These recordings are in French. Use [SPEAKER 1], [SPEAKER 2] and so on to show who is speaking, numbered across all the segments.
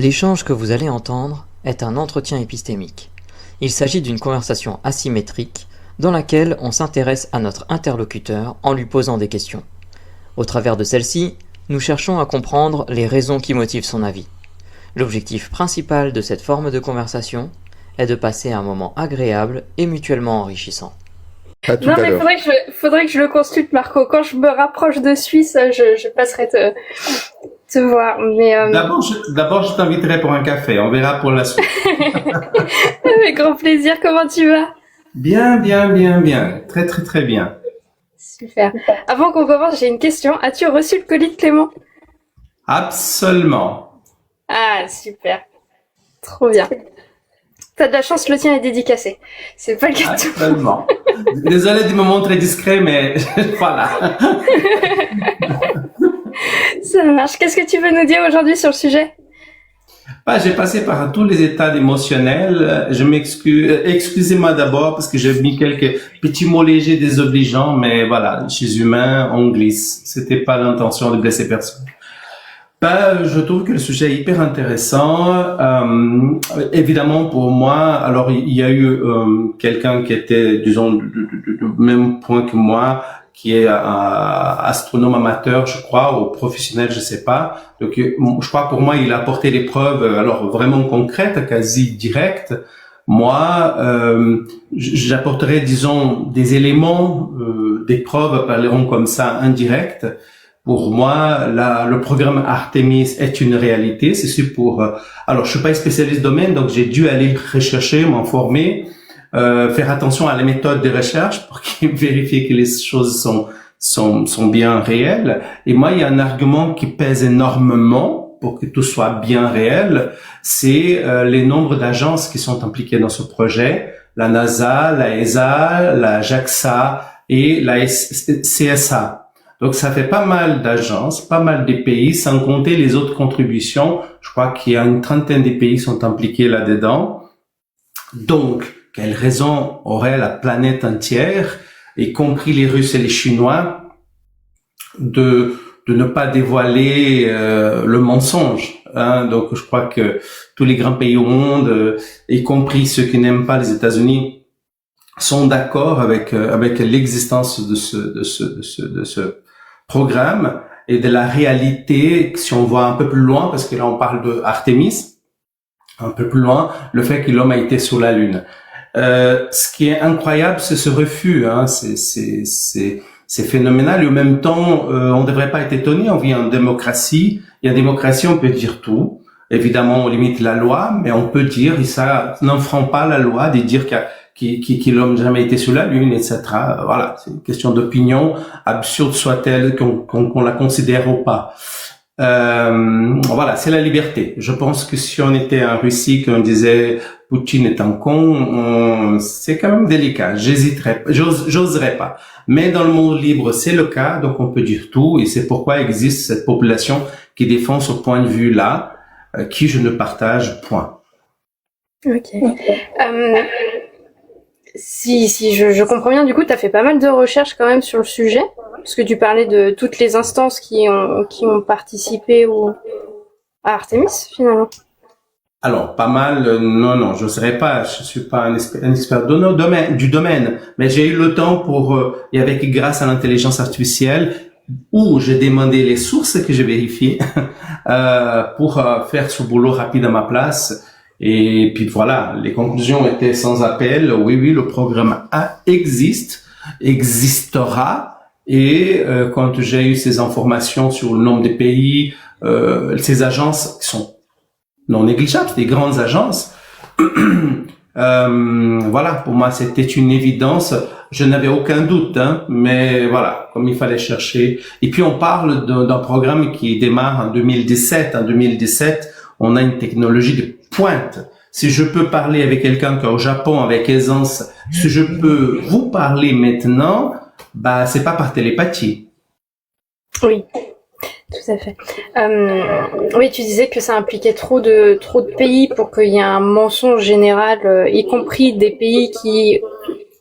[SPEAKER 1] L'échange que vous allez entendre est un entretien épistémique. Il s'agit d'une conversation asymétrique dans laquelle on s'intéresse à notre interlocuteur en lui posant des questions. Au travers de celle-ci, nous cherchons à comprendre les raisons qui motivent son avis. L'objectif principal de cette forme de conversation est de passer un moment agréable et mutuellement enrichissant.
[SPEAKER 2] À tout
[SPEAKER 3] Non,
[SPEAKER 2] à
[SPEAKER 3] mais
[SPEAKER 2] l'heure.
[SPEAKER 3] faudrait que je le consulte, Marco. Quand je me rapproche de Suisse, je passerai te voir. Mais
[SPEAKER 4] D'abord, je t'inviterai pour un café. On verra pour la suite.
[SPEAKER 3] avec grand plaisir. Comment tu vas?
[SPEAKER 4] Bien, bien, bien, bien. Très, très, très bien.
[SPEAKER 3] Super. Avant qu'on commence, j'ai une question. As-tu reçu le colis de Clément?
[SPEAKER 4] Absolument.
[SPEAKER 3] Ah, super. Trop bien. T'as de la chance, le tien est dédicacé. C'est pas le cas de tout.
[SPEAKER 4] Absolument. Désolé de me montrer discret, mais voilà.
[SPEAKER 3] Ça marche. Qu'est-ce que tu veux nous dire aujourd'hui sur le sujet?
[SPEAKER 4] J'ai passé par tous les états émotionnels. Je m'excuse. Excusez-moi d'abord parce que j'ai mis quelques petits mots légers désobligeants, mais voilà, chez humain, on glisse. C'était pas l'intention de blesser personne. Je trouve que le sujet est hyper intéressant. Évidemment, pour moi, alors il y a eu quelqu'un qui était, disons, du même point que moi, qui est astronome amateur, je crois, ou professionnel, je sais pas. Donc, je crois pour moi, il a apporté des preuves, alors vraiment concrètes, quasi directes. Moi, j'apporterai, disons, des éléments, des preuves, appellerons comme ça, indirectes. Pour moi, le programme Artemis est une réalité. C'est sûr alors je suis pas spécialiste domaine, donc j'ai dû aller rechercher, m'informer, faire attention à la méthode de recherche pour vérifier que les choses sont bien réelles. Et moi, il y a un argument qui pèse énormément pour que tout soit bien réel, c'est les nombres d'agences qui sont impliquées dans ce projet, la NASA, la ESA, la JAXA et la CSA. Donc, ça fait pas mal d'agences, pas mal de pays, sans compter les autres contributions. Je crois qu'il y a une trentaine de pays qui sont impliqués là-dedans. Donc, quelle raison aurait la planète entière, y compris les Russes et les Chinois, de ne pas dévoiler le mensonge, hein? Donc, je crois que tous les grands pays au monde, y compris ceux qui n'aiment pas les États-Unis, sont d'accord avec l'existence de ce programme et de la réalité, si on voit un peu plus loin, parce que là on parle de Artemis, un peu plus loin, le fait que l'homme a été sur la Lune. Ce qui est incroyable, c'est ce refus, hein, c'est phénoménal et en même temps, on ne devrait pas être étonné, on vit en démocratie, et en démocratie on peut dire tout. Évidemment, on limite la loi, mais on peut dire, et ça n'enfreint pas la loi de dire que l'homme n'a jamais été sur la Lune, etc. Voilà, c'est une question d'opinion, absurde soit-elle, qu'on la considère ou pas. Voilà, c'est la liberté. Je pense que si on était en Russie, qu'on disait Poutine est un con, c'est quand même délicat. J'oserais pas. Mais dans le monde libre, c'est le cas, donc on peut dire tout, et c'est pourquoi existe cette population qui défend ce point de vue-là, qui je ne partage point.
[SPEAKER 3] Ok. Si je comprends bien, du coup, tu as fait pas mal de recherches quand même sur le sujet, parce que tu parlais de toutes les instances qui ont participé à Artemis, finalement.
[SPEAKER 4] Alors, pas mal, non, je ne serais pas, je suis pas un expert du domaine, mais j'ai eu le temps et avec grâce à l'intelligence artificielle, où j'ai demandé les sources que j'ai vérifiées, pour faire ce boulot rapide à ma place. Et puis voilà, les conclusions étaient sans appel. Oui, le programme existera. Et quand j'ai eu ces informations sur le nombre de pays, ces agences qui sont non négligeables, c'est des grandes agences. Voilà, pour moi c'était une évidence. Je n'avais aucun doute, hein, mais voilà, comme il fallait chercher. Et puis on parle d'un programme qui démarre en 2017. En 2017, on a une technologie de pointe. Si je peux parler avec quelqu'un qui est au Japon avec aisance, si je peux vous parler maintenant, c'est pas par télépathie.
[SPEAKER 3] Oui, tout à fait. Oui, tu disais que ça impliquait trop de pays pour qu'il y ait un mensonge général, y compris des pays qui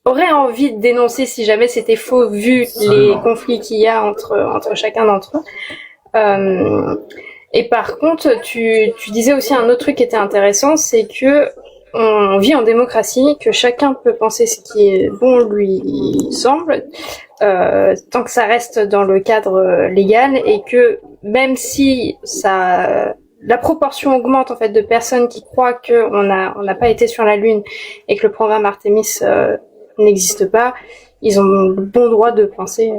[SPEAKER 3] auraient envie de dénoncer si jamais c'était faux, vu les conflits qu'il y a entre chacun d'entre eux. Et par contre, tu disais aussi un autre truc qui était intéressant, c'est que on vit en démocratie, que chacun peut penser ce qui est bon lui semble, tant que ça reste dans le cadre légal, et que même si la proportion augmente en fait de personnes qui croient qu'on n'a pas été sur la Lune et que le programme Artemis n'existe pas, ils ont le bon droit de penser.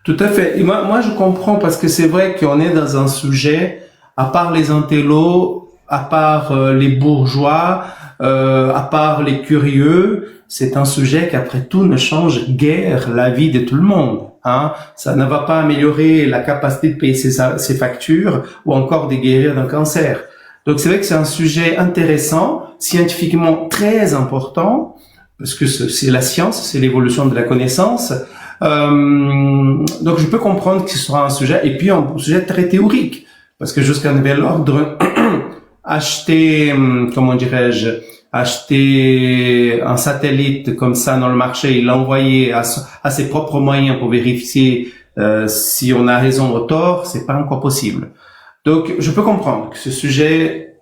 [SPEAKER 4] Tout à fait. Et moi, je comprends parce que c'est vrai qu'on est dans un sujet, à part les intellos, à part les bourgeois, à part les curieux, c'est un sujet qui après tout ne change guère la vie de tout le monde. Hein. Ça ne va pas améliorer la capacité de payer ses factures ou encore de guérir d'un cancer. Donc c'est vrai que c'est un sujet intéressant, scientifiquement très important, parce que c'est la science, c'est l'évolution de la connaissance. Donc je peux comprendre que ce sera un sujet, et puis un sujet très théorique, parce que jusqu'à nouvel ordre, acheter un satellite comme ça dans le marché et l'envoyer à ses propres moyens pour vérifier si on a raison ou tort, c'est pas encore possible. Donc je peux comprendre que ce sujet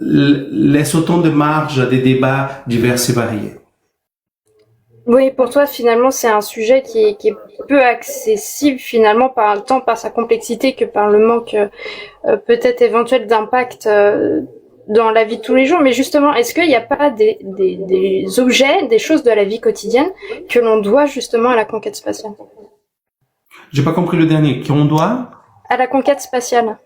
[SPEAKER 4] laisse autant de marge à des débats divers et variés.
[SPEAKER 3] Oui, pour toi, finalement, c'est un sujet qui est peu accessible, finalement, tant par sa complexité que par le manque peut-être éventuel d'impact dans la vie de tous les jours. Mais justement, est-ce qu'il n'y a pas des objets, des choses de la vie quotidienne que l'on doit justement à la conquête spatiale?
[SPEAKER 4] J'ai pas compris le dernier. Qu'on doit?
[SPEAKER 3] À la conquête spatiale.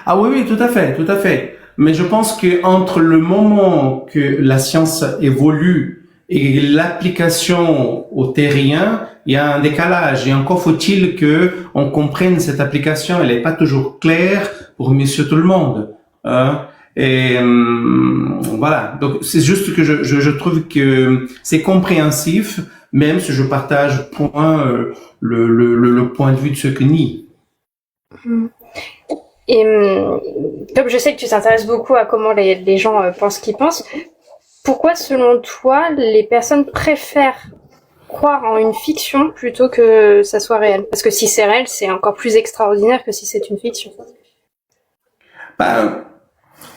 [SPEAKER 4] Ah oui, tout à fait, tout à fait. Mais je pense que entre le moment que la science évolue et l'application au terrien, il y a un décalage. Et encore faut-il que on comprenne cette application. Elle n'est pas toujours claire pour monsieur tout le monde. Hein. Et voilà. Donc c'est juste que je trouve que c'est compréhensif, même si je partage le point de vue de ceux qui nient.
[SPEAKER 3] Et comme je sais que tu t'intéresses beaucoup à comment les gens pensent qu'ils pensent, pourquoi, selon toi, les personnes préfèrent croire en une fiction plutôt que ça soit réel? Parce que si c'est réel, c'est encore plus extraordinaire que si c'est une fiction.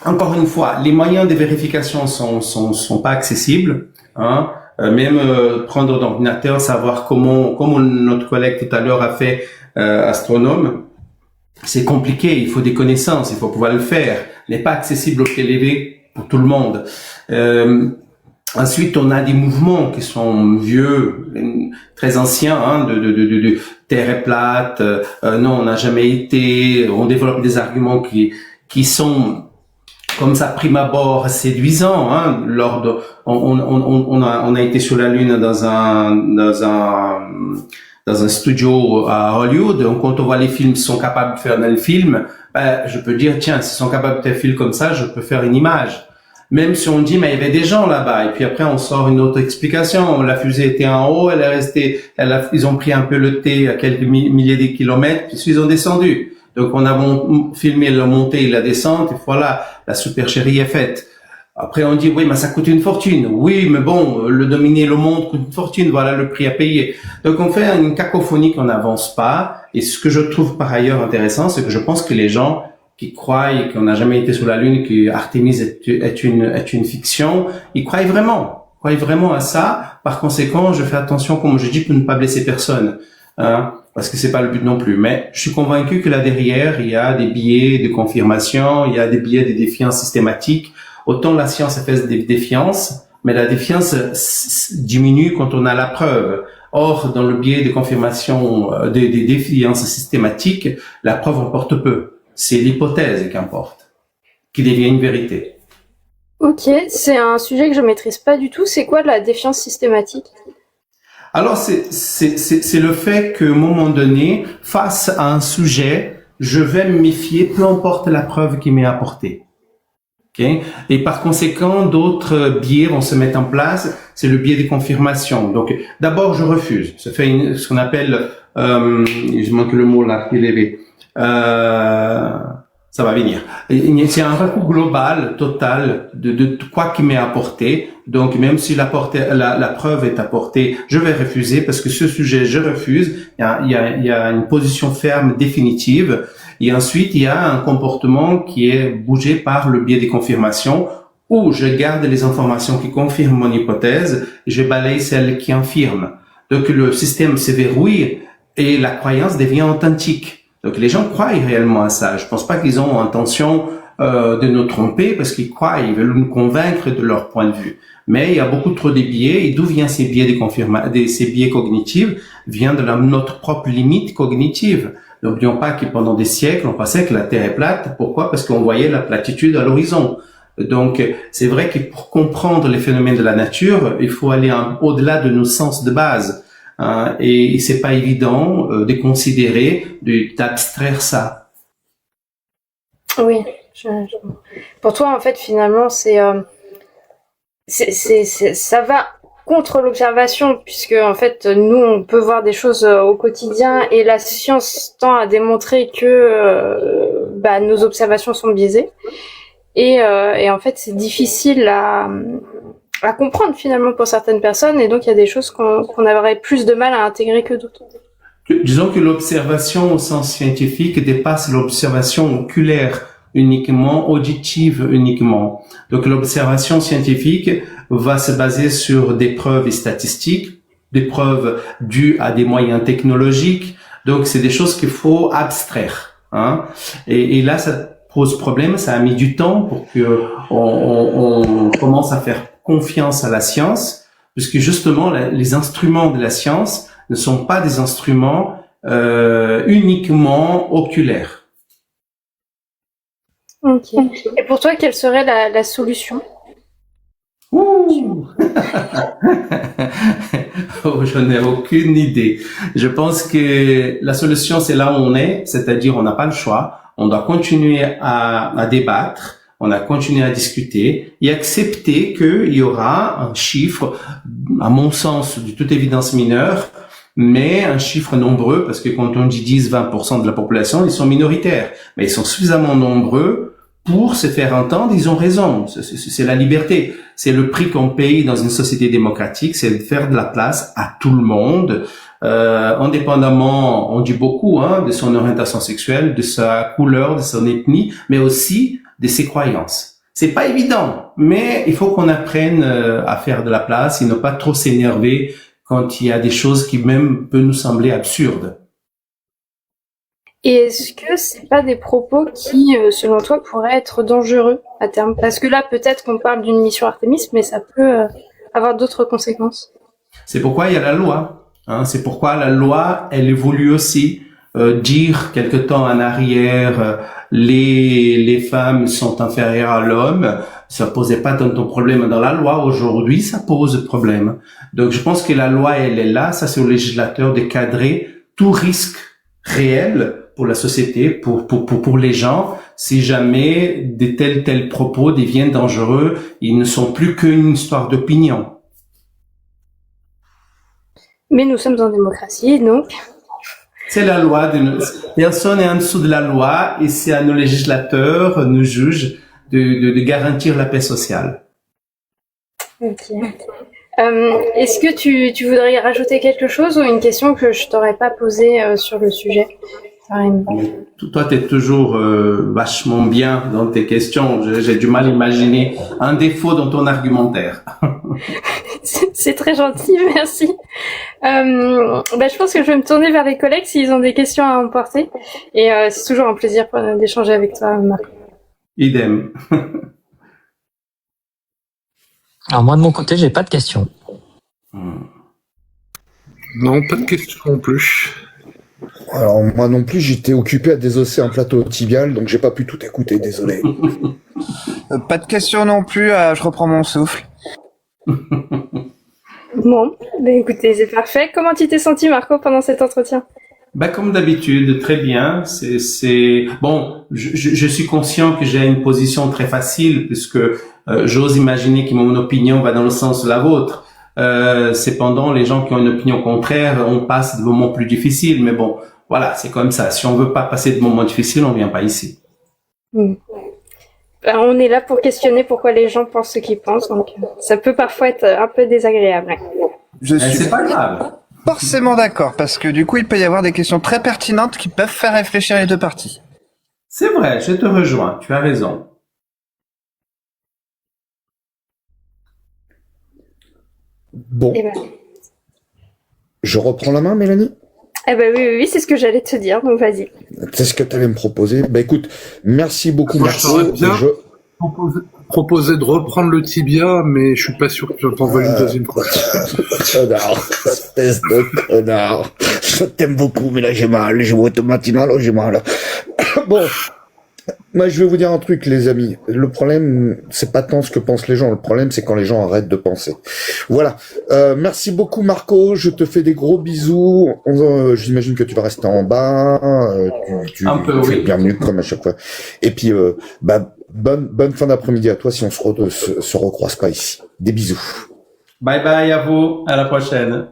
[SPEAKER 4] Encore une fois, les moyens de vérification sont pas accessibles. Hein. Même prendre d'ordinateur, savoir comment notre collègue tout à l'heure a fait astronome, c'est compliqué. Il faut des connaissances, il faut pouvoir le faire. Il n'est pas accessible au pied levé pour tout le monde. Ensuite, on a des mouvements qui sont vieux, très anciens, hein, de terre est plate, non, on n'a jamais été. On développe des arguments qui sont comme ça prime abord séduisants. Hein, on a été sur la Lune dans un studio à Hollywood. Donc, quand on voit les films qui sont capables de faire dans le film, je peux dire, tiens, s'ils sont capables de faire un film comme ça, je peux faire une image. Même si on dit, mais il y avait des gens là-bas, et puis après on sort une autre explication. La fusée était en haut, elle est restée, ils ont pris un peu le thé à quelques milliers de kilomètres, puis ils ont descendu. Donc on a filmé la montée et la descente, et voilà, la supercherie est faite. Après on dit, oui, mais ça coûte une fortune. Oui, mais bon, le dominer le monde coûte une fortune, voilà le prix à payer. Donc on fait une cacophonie qu'on n'avance pas, et ce que je trouve par ailleurs intéressant, c'est que je pense que les gens qui croient qu'on n'a jamais été sur la Lune, que Artemis est une fiction, ils croient vraiment à ça. Par conséquent, je fais attention, comme je dis, pour ne pas blesser personne, hein, parce que c'est pas le but non plus. Mais je suis convaincu que là derrière, il y a des biais de confirmation, il y a des biais de défiance systématique. Autant la science fait des défiances, mais la défiance diminue quand on a la preuve. Or, dans le biais de confirmation, des défiances systématiques, la preuve importe peu. C'est l'hypothèse qui importe, qui devient une vérité.
[SPEAKER 3] Ok, c'est un sujet que je maîtrise pas du tout. C'est quoi la défiance systématique?
[SPEAKER 4] Alors, c'est le fait qu'à un moment donné, face à un sujet, je vais me méfier, peu importe la preuve qui m'est apportée. Okay? Et par conséquent, d'autres biais vont se mettre en place. C'est le biais de confirmation. Donc, d'abord, je refuse. Ça fait ce qu'on appelle, je manque le mot là, élevé. Ça va venir. C'est un recours global, total, de quoi qui m'est apporté. Donc, même si la preuve est apportée, je vais refuser parce que ce sujet, je refuse. Il y a une position ferme, définitive. Et ensuite, il y a un comportement qui est bougé par le biais des confirmations, où je garde les informations qui confirment mon hypothèse, je balaye celles qui infirment. Donc le système se verrouille et la croyance devient authentique. Donc les gens croient réellement à ça. Je pense pas qu'ils ont intention de nous tromper parce qu'ils croient, ils veulent nous convaincre de leur point de vue. Mais il y a beaucoup trop de biais. Et d'où viennent ces biais ces biais cognitifs? Vient de notre propre limite cognitive. N'oublions pas que pendant des siècles, on pensait que la Terre est plate. Pourquoi? Parce qu'on voyait la platitude à l'horizon. Donc, c'est vrai que pour comprendre les phénomènes de la nature, il faut aller au-delà de nos sens de base. Et c'est pas évident de considérer, d'abstraire ça.
[SPEAKER 3] Oui. Pour toi, en fait, finalement, ça va contre l'observation, puisque en fait, nous, on peut voir des choses au quotidien, et la science tend à démontrer que nos observations sont biaisées. Et en fait, c'est difficile à comprendre finalement pour certaines personnes, et donc il y a des choses qu'on aurait plus de mal à intégrer que d'autres.
[SPEAKER 4] Disons que l'observation au sens scientifique dépasse l'observation oculaire uniquement, auditive uniquement. Donc l'observation scientifique va se baser sur des preuves statistiques, des preuves dues à des moyens technologiques. Donc c'est des choses qu'il faut abstraire. Et là, ça pose problème. Ça a mis du temps pour que on commence à faire confiance à la science, puisque justement les instruments de la science ne sont pas des instruments uniquement oculaires.
[SPEAKER 3] Ok. Et pour toi, quelle serait la solution?
[SPEAKER 4] Oh, j'en ai aucune idée. Je pense que la solution, c'est là où on est, c'est-à-dire on n'a pas le choix. On doit continuer à débattre, on a continué à discuter et accepter qu'il y aura un chiffre, à mon sens, de toute évidence mineure, mais un chiffre nombreux, parce que quand on dit 10-20% de la population, ils sont minoritaires, mais ils sont suffisamment nombreux pour se faire entendre. Ils ont raison, c'est la liberté, c'est le prix qu'on paye dans une société démocratique, c'est de faire de la place à tout le monde, indépendamment, on dit beaucoup de son orientation sexuelle, de sa couleur, de son ethnie, mais aussi de ses croyances. C'est pas évident, mais il faut qu'on apprenne à faire de la place et ne pas trop s'énerver quand il y a des choses qui même peuvent nous sembler absurdes.
[SPEAKER 3] Et est-ce que c'est pas des propos qui, selon toi, pourraient être dangereux à terme? Parce que là, peut-être qu'on parle d'une mission Artémis, mais ça peut avoir d'autres conséquences.
[SPEAKER 4] C'est pourquoi il y a la loi. C'est pourquoi la loi, elle évolue aussi. Dire quelque temps en arrière, les femmes sont inférieures à l'homme, ça posait pas tant de problème dans la loi. Aujourd'hui, ça pose problème. Donc, je pense que la loi, elle est là. Ça, c'est au législateur de cadrer tout risque réel pour la société, pour les gens. Si jamais de tels propos deviennent dangereux, ils ne sont plus qu'une histoire d'opinion.
[SPEAKER 3] Mais nous sommes en démocratie, donc...
[SPEAKER 4] C'est la loi. Personne n'est en dessous de la loi et c'est à nos législateurs, nos juges, de garantir la paix sociale.
[SPEAKER 3] Ok. Est-ce que tu voudrais rajouter quelque chose ou une question que je t'aurais pas posée sur le sujet?
[SPEAKER 4] Toi, tu es toujours vachement bien dans tes questions. J'ai du mal à imaginer un défaut dans ton argumentaire.
[SPEAKER 3] C'est très gentil, merci. Je pense que je vais me tourner vers les collègues s'ils ont des questions à emporter. Et c'est toujours un plaisir d'échanger avec toi, Marc.
[SPEAKER 4] Idem.
[SPEAKER 1] Alors moi, de mon côté, j'ai pas de questions.
[SPEAKER 2] Non, pas de questions non plus.
[SPEAKER 5] Alors moi non plus, j'étais occupé à désosser un plateau tibial, donc j'ai pas pu tout écouter, désolé.
[SPEAKER 6] Pas de questions non plus, je reprends mon souffle.
[SPEAKER 3] Bon, écoutez, c'est parfait. Comment tu t'es senti, Marco, pendant cet entretien?
[SPEAKER 4] Comme d'habitude, très bien. Bon, je suis conscient que j'ai une position très facile puisque j'ose imaginer que mon opinion va dans le sens de la vôtre. Cependant, les gens qui ont une opinion contraire, on passe des moments plus difficiles. Mais bon, voilà, c'est comme ça. Si on veut pas passer de moments difficiles, on vient pas ici.
[SPEAKER 3] On est là pour questionner pourquoi les gens pensent ce qu'ils pensent. Donc, ça peut parfois être un peu désagréable.
[SPEAKER 4] C'est pas grave.
[SPEAKER 6] Forcément d'accord, parce que du coup, il peut y avoir des questions très pertinentes qui peuvent faire réfléchir les deux parties.
[SPEAKER 4] C'est vrai, je te rejoins, tu as raison.
[SPEAKER 5] Bon,
[SPEAKER 3] Eh ben,
[SPEAKER 5] je reprends la main, Mélanie?
[SPEAKER 3] oui, c'est ce que j'allais te dire, donc vas-y.
[SPEAKER 5] C'est ce que tu allais me proposer. Bah écoute, merci beaucoup,
[SPEAKER 2] Moi,
[SPEAKER 5] Marco.
[SPEAKER 2] je t'aurais bien proposé de reprendre le tibia, mais je suis pas sûr que je t'en veuille une deuxième fois.
[SPEAKER 5] Connard, espèce de connard. Je t'aime beaucoup, mais là j'ai mal. J'ai boité matinal, là j'ai mal. Bon, moi je vais vous dire un truc, les amis. Le problème, c'est pas tant ce que pensent les gens. Le problème, c'est quand les gens arrêtent de penser. Voilà. Merci beaucoup, Marco. Je te fais des gros bisous. J'imagine que tu vas rester en bas. Tu
[SPEAKER 4] Un peu,
[SPEAKER 5] es
[SPEAKER 4] oui.
[SPEAKER 5] bienvenu comme à chaque fois. Et puis, bonne fin d'après-midi à toi si on se recroise pas ici. Des bisous.
[SPEAKER 4] Bye bye à vous, à la prochaine.